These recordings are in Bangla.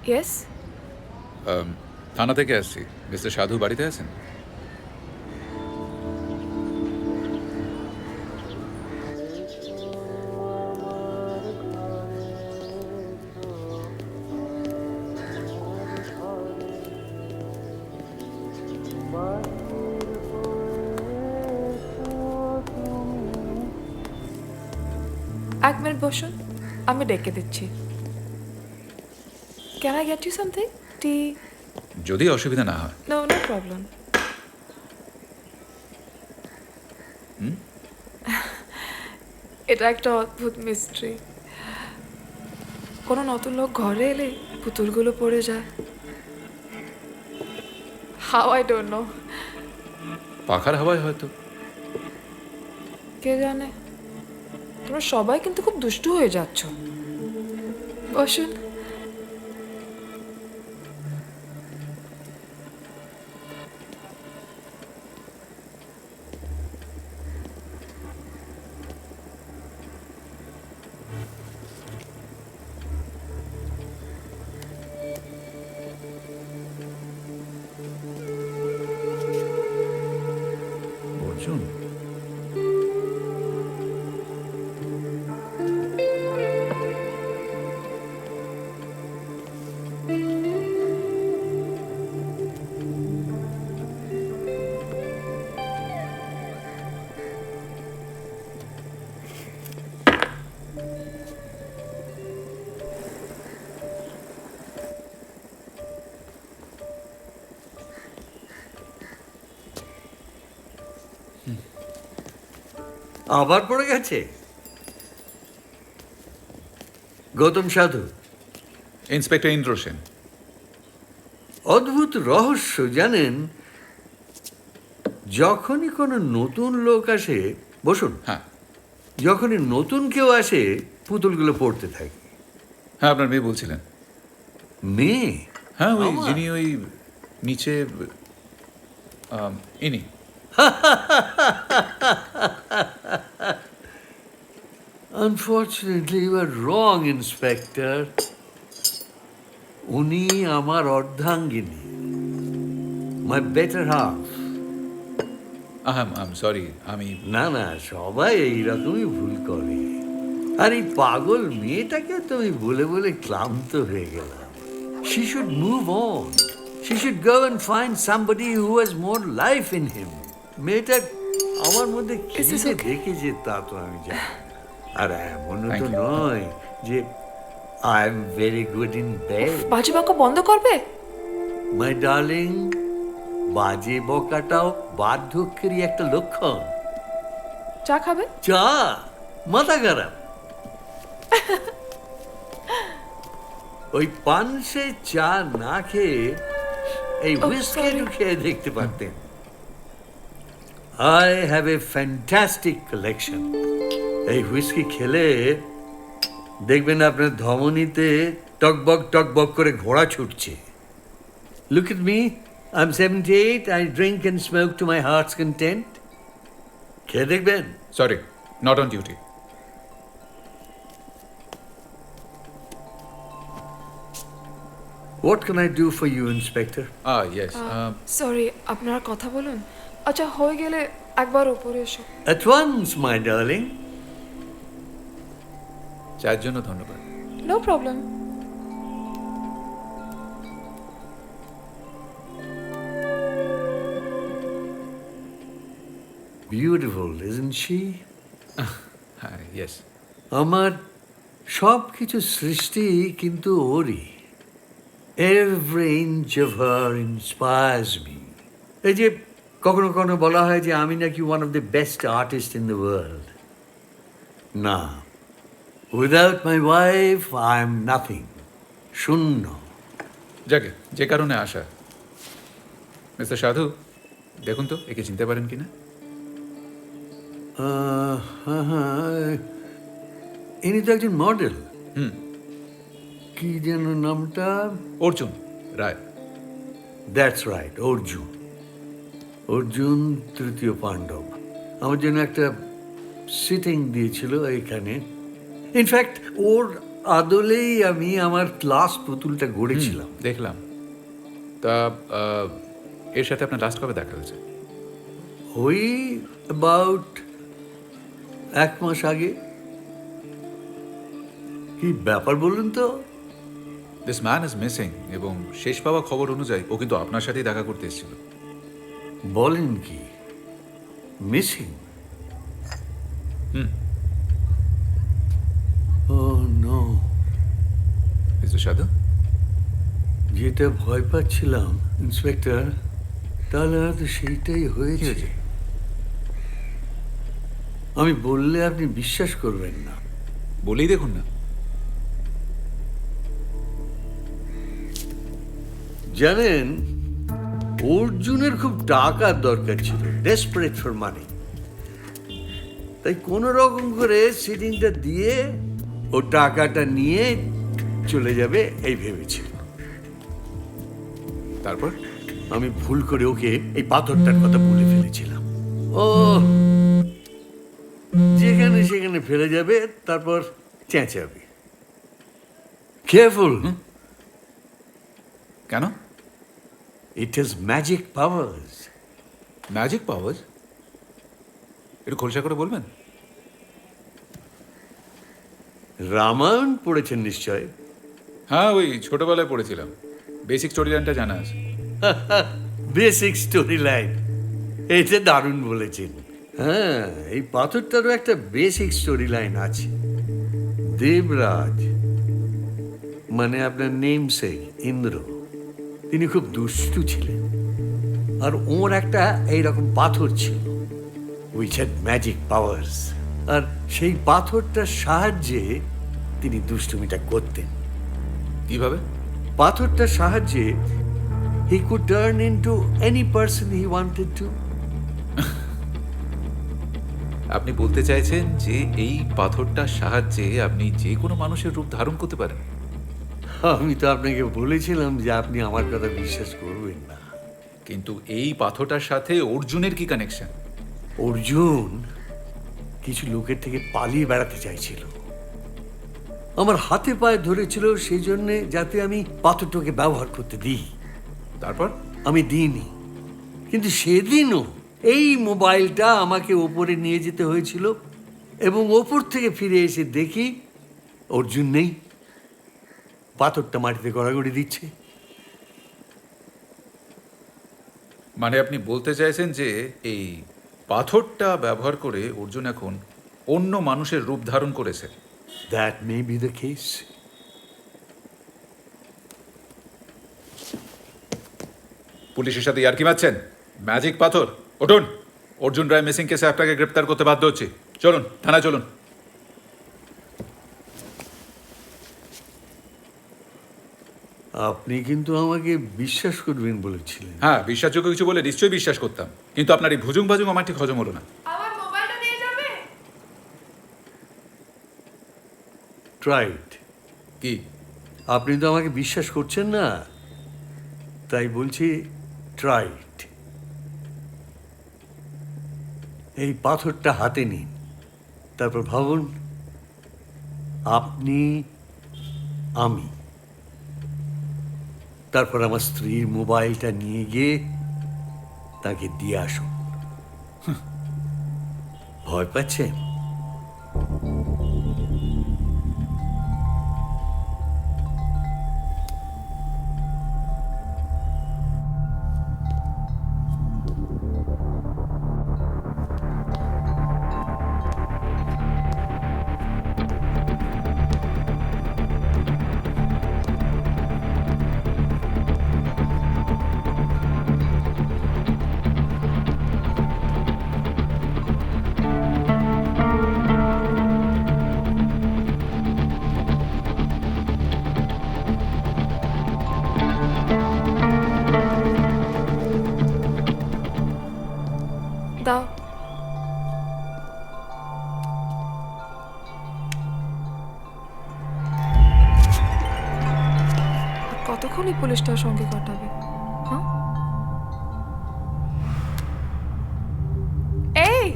ইয়েস। থানা থেকে আসছি। মিস্টার সাধু বাড়িতে আছেন? এক মিনিট বসুন, আমি ডেকে দিচ্ছি। Can I get you something? Tea? যদি অসুবিধা না হয়। No, no problem. এটা একটা অদ্ভুত মিস্ট্রি। কোনো নতুন লোক ঘরে এলে পুতুলগুলো পড়ে যায়। How I don't know. পাখার হাওয়ায় হয়তো। কে জানে। তোমরা সবাই কিন্তু খুব দুষ্টু হয়ে যাচ্ছ। বসুন। অর্জুন, আবার পড়ে গেছে গৌতম সাধু। ইন্সপেক্টর ইন্দ্র সেন। অদ্ভুত রহস্য জানেন, যখনই কোনো নতুন লোক আসে, বসুন, হ্যাঁ যখনই নতুন কেউ আসে পুতুলগুলো পড়তে থাকে। হ্যাঁ, আপনার মেয়ে বলছিলেন। মেয়ে? হ্যাঁ, ওই আমার? যিনি ওই নিচে ইনি। Unfortunately you are wrong inspector. উনি আমার অর্ধাঙ্গিনী, my better half. I'm sorry, আমি না না, সবাই এইরকমই ভুল করে। আর এই পাগল মেয়েটাকে তো আমি বলে বলে ক্লান্ত হয়ে গেলাম। She should move on. She should go and find somebody who has more life in him. মেয়েটা আমার মধ্যে কি Is this যে okay? দেখেছে তা তো আমি জানি না। আর এমনও Thank তো you. নয় যে I am very good in bed. বাজি বাঁকা বন্ধ করবে? মাই ডার্লিং, বাজে বকাটাও বার্ধক্যেরই একটা লক্ষণ। চা খাবে? চা? মাথা খারাপ। ওই পানসে চা না খেয়ে এই Oh, হুইস্কি sorry. খেয়ে দেখতে পারতেন। I have a fantastic collection. এই হুইস্কি খেলে দেখবেন আপনার ধমনীতে টকবক টকবক করে ঘোড়া ছুটছে। Look at me, I am 78, I drink and smoke to my heart's content. খেয়ে দেখবেন। Sorry, not on duty. What can I do for you, Inspector? Yes, sorry, আপনারা কথা বলুন। আচ্ছা, হয়ে গেলে একবার ওপরে এসো। At once, my darling. চায়ের জন্য ধন্যবাদ। No problem. Beautiful, isn't she? হ্যাঁ, ইয়েস। আমার সব কিছু সৃষ্টি কিন্তু ওরই। Every inch of her inspires me. এই যে কখনো কখনো বলা হয় যে আমি নাকি one of the best artists in the world. না, without my wife, I am nothing. শূন্য। যাকে যে কারণে আসা। মিস্টার সাধু, দেখুন তো একে চিনতে পারেন কিনা। হ্যাঁ হ্যাঁ, ইনি তো একজন মডেল। কি যেন নামটা? অর্জুন রায়। That's right, Arjun. অর্জুন তৃতীয় পাণ্ডব আমার জন্য একটা সিটিং দিয়েছিল এখানে। ইনফ্যাক্ট ওর আদলেই আমি আমার লাস্ট পুতুলটা গড়েছিলাম। দেখলাম। তা এর সাথে আপনার লাস্ট কবে দেখা হয়েছে? ওই অ্যাবাউট 1 মাস আগে। কি ব্যাপার বলুন তো? দিস ম্যান ইজ মিসিং, এবং শেষ পাওয়া খবর অনুযায়ী ও কিন্তু আপনার সাথেই দেখা করতে এসেছিল। বলেন কি? মিসিং? ও নো। মিস্টার সাধু, যেটা ভয় পাচ্ছিলাম ইন্সপেক্টর, তাহলে হয়তো সেইটাই হয়েছে। হয়েছে? আমি বললে আপনি বিশ্বাস করবেন না। বলেই দেখুন না। জানেন, অর্জুনের খুব টাকার দরকার ছিল, ডেসপারেট ফর মানি। তাই কোনো রকম করে সিটিংটা দিয়ে ও টাকাটা নিয়ে চলে যাবে এই ভেবেছিল। তারপর? আমি ভুল করে ওকে এই পাথরটার কথা বলে ফেলেছিলাম। ও যেখানে সেখানে ফেলে যাবে, তারপর চেঁচাবে। কেয়ারফুল, কেন? It has magic powers. Magic powers? একটু খোলসা করে বলবেন? রামায়ণ পড়েছেন নিশ্চয়। হ্যাঁ, ওই ছোটবেলায় পড়েছিলাম। বেসিক স্টোরি লাইনটা জানা আছে। বেসিক স্টোরি লাইন, এটা দারুণ বলেছেন। হ্যাঁ, এই পাথরটারও একটা বেসিক স্টোরি লাইন আছে। দেবরাজ, মানে আপনার নেমসেক ইন্দ্র, তিনি খুব দুষ্টু ছিলেন। আর ওর একটা এইরকম পাথর ছিল, উইচ হ্যাড ম্যাজিক পাওয়ার্স। আর সেই পাথরটার সাহায্যে তিনি দুষ্টুমিটা করতেন। কিভাবে? পাথরটার সাহায্যে he could turn into any person he wanted to. আপনি বলতে চাইছেন যে এই পাথরটার সাহায্যে আপনি যে কোনো মানুষের রূপ ধারণ করতে পারেন? আমি তো আপনাকে বলেছিলাম যে আপনি আমার কথা বিশ্বাস করবেন না। কিন্তু এই পাথরটার সাথে অর্জুনের কি কানেকশন? অর্জুন কিছু লোকের থেকে পালিয়ে বেড়াতে চাইছিল। আমার হাতে পায়ে ধরেছিল সেই জন্যে, যাতে আমি পাথরটাকে ব্যবহার করতে দিই। তারপর? আমি দিইনি। কিন্তু সেদিনও এই মোবাইলটা আমাকে ওপরে নিয়ে যেতে হয়েছিল, এবং ওপর থেকে ফিরে এসে দেখি অর্জুন নেই, পাথরটা মাটিতে গড়াগড়ি দিচ্ছে। মানে আপনি বলতে চাইছেন যে এই পাথরটা ব্যবহার করে অর্জুন এখন অন্য মানুষের রূপ ধারণ করেছে? That may be the case. পুলিশের সাথে ইয়ার্কি মারছেন? ম্যাজিক পাথর! উঠুন! অর্জুন রায় মিসিং কেসে আপনাকে গ্রেপ্তার করতে বাধ্য হচ্ছি। চলুন, থানায় চলুন। আপনি কিন্তু আমাকে বিশ্বাস করবেন বলেছিলেন। হ্যাঁ, বিশ্বাসযোগ্য কিছু বলে নিশ্চয়ই বিশ্বাস করতাম, কিন্তু আপনার এই ভুজুং বাজুং আমার ঠিক হজম হলো না। আমার মোবাইলটা নিয়ে যাবে? ট্রাইট। কি? আপনি তো আমাকে বিশ্বাস করছেন না, তাই বলছি ট্রাইট। এই পাথরটা হাতে নিন, তারপর ভাবুন আপনি, আমি, তারপর আমার স্ত্রীর মোবাইলটা নিয়ে গিয়ে তাকে দিয়ে আসুন। ভয় পাচ্ছেন? দাও। কতক্ষণই পুলিশটার সঙ্গে কাটাবে? হ্যাঁ, এই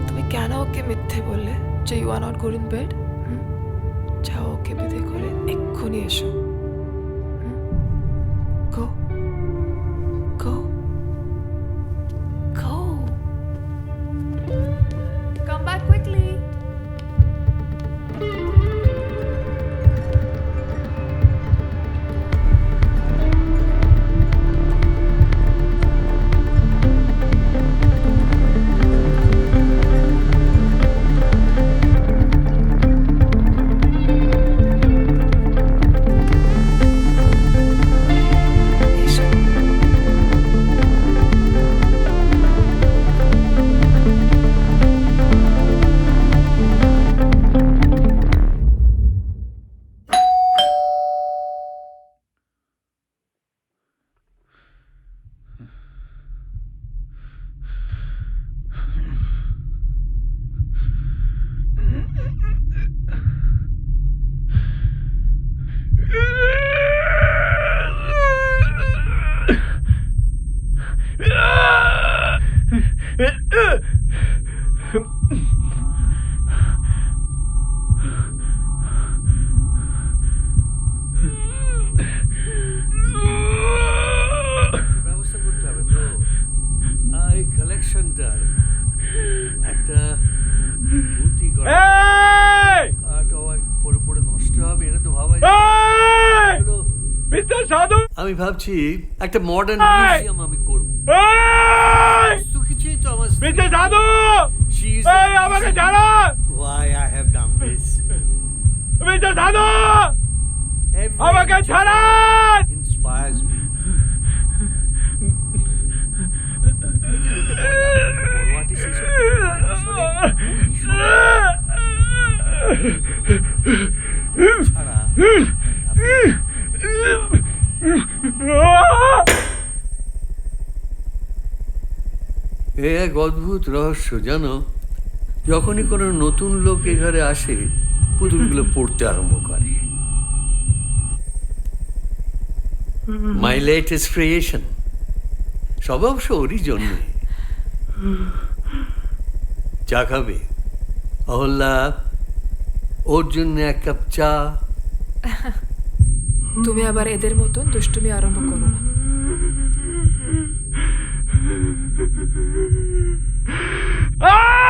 তুমি কেন ওকে মিথ্যে বললে যে you are not good in bed? ওকে বিদায় করে এক্ষুনি এসো। Go go go, come back quickly. ব্যবস্থা করতে হবে তো এই কালেকশনটার একটা বুদ্ধি করা কাটা পরে পরে নষ্ট হবে, এটা তো ভাবা যায় না। মিস্টার সাধু, আমি ভাবছি একটা মডার্ন মিউজিয়াম আমি করব। তো কিছুই তো আমার মিস্টার সাধু, এই আমাকে ছাড়ান। why I have done this. Mister সাধু, Every আমাকে ছাড়ান। inspires me. What is this? ছাড়া এ এক অদ্ভুত রহস্য জানো, যখনই কোনো নতুন লোক এ ঘরে আসে পুতুলগুলো পড়তে আরম্ভ করে। মাই লেটেস্ট ক্রিয়েশন, সব অবশ্য ওরই জন্য। চা খাবে অহল্যা? ওর জন্য এক কাপ চা। তুমি আবার এদের মতন দুষ্টুমি আরম্ভ করো না। আহ!